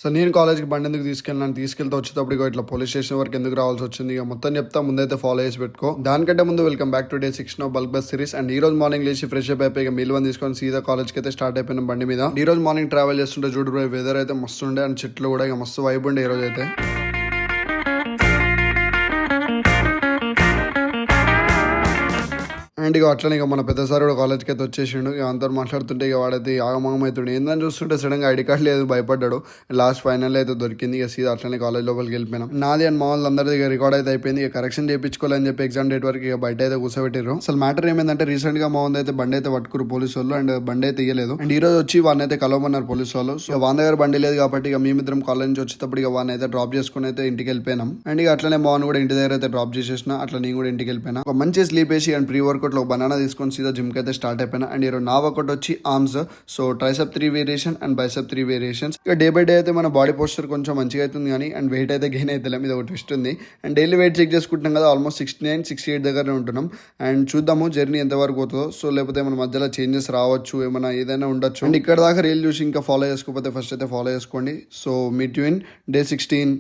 So నేను కాలేజ్‌కి బండెందుకు తీసుకెళ్తే వచ్చేటప్పుడు ఇట్లా పోలీస్ స్టేషన్ వరకు ఎందుకు రావాల్సొచ్చింది. ఇక మొత్తం చెప్తా, ముందైతే ఫాలో చేసి పెట్టుకో. దానికంటే ముందు welcome back to day 6 no bulk bus series. And ఈ రోజు మార్నింగ్ లేచి ఫ్రెష్ అప్ అయిపోయి మీల్ వన్ తీసుకొని సీదా కాలేజ్‌కి అయితే స్టార్ట్ అయిపోయినాం బండి మీద. ఈ రోజు మార్నింగ్ ట్రావెల్ చేస్తుంటే చూడు బ్రో, వెదర్ అయితే మస్తు ఉండే అండ్ చెట్లు కూడా ఇక మస్తు వైబ్ ఉండే ఈ రోజు అయితే. అండ్ ఇక అట్లనే ఇక మన పెద్ద సార్ కూడా కాలేజ్కి అయితే వచ్చేసిండు. ఇక అంతా మాట్లాడుతుంటే ఇక వాడైతే ఆగమగం అవుతుండే. ఏందని చూస్తుంటే సడన్గా ఐడి కార్డ్ లేదు, భయపడ్డాడు. లాస్ట్ ఫైనల్ అయితే దొరికింది. ఇక సీదా అట్లనే కాలేజ్ లోపలికి వెళ్ళిపోయినాం. నాది అండ్ మా వాళ్ళందరిది ఇక రికార్డ్ అయితే అయిపోయింది. ఇక కరెక్షన్ చేయించుకోవాలని చెప్పి ఎగ్జామ్ డేట్ వరకు ఇక బయట అయితే కూర్చోబెట్టారు. అసలు మ్యాటర్ ఏమైందంటే రీసెంట్ గా మా వంద అయితే బండి అయితే పట్టుకురు పోలీసు వాళ్ళు. అండ్ బండి అయితే ఇయ్యలేదు. అండ్ ఈ రోజు వచ్చి వాడిని అయితే కలవమన్నారు పోలీసు వాళ్ళు. సో వాన్ దగ్గర బండి లేదు కాబట్టి ఇక మేమిద్దరం కాలేజ్ నుంచి వచ్చేటప్పుడు ఇక వాడిని అయితే డ్రాప్ చేసుకుని అయితే ఇంటికి వెళ్ళిపోయినాం. అండ్ ఇక అట్లనే మా కూడా ఇంటి దగ్గర అయితే డ్రాప్ చేసేసిన. అట్లా నేను కూడా ఇంటికి వెళ్ళిపోయినా. ఒక మంచి స్లీప్ వేసి అండ్ ప్రీ వర్కౌట్ లో బనానా తీసుకొని సీదా జిమ్ కి అయితే స్టార్ట్ అయిపోయినా. అండ్ ఈరోజు నా వర్కౌట్ వచ్చి arms. So tricep 3 variation and bicep 3 variations. ఇక డే బై డే అయితే మన బాడీ పోస్చర్ కొంచెం మంచిగా అవుతుంది కానీ అండ్ వెయిట్ అయితే గెయిన్ అయితే మీద ఒక ట్విస్ట్ ఉంది. అండ్ డైలీ వెయిట్ చెక్ చేసుకుంటాం కదా, ఆల్మోస్ట్ 69, 68 దగ్గరనే ఉంటున్నాం. అండ్ చూద్దాము జర్నీ ఎంతవరకు అవుతుందో. సో లేకపోతే మన మధ్యలో చేంజెస్ రావచ్చు, ఏమైనా ఏదైనా ఉండొచ్చు. అండ్ ఇక్కడ దాకా రీల్ చూసి ఇంకా ఫాలో చేసుకోకపోతే ఫస్ట్ అయితే ఫాలో చేసుకోండి. So meet you in day 16.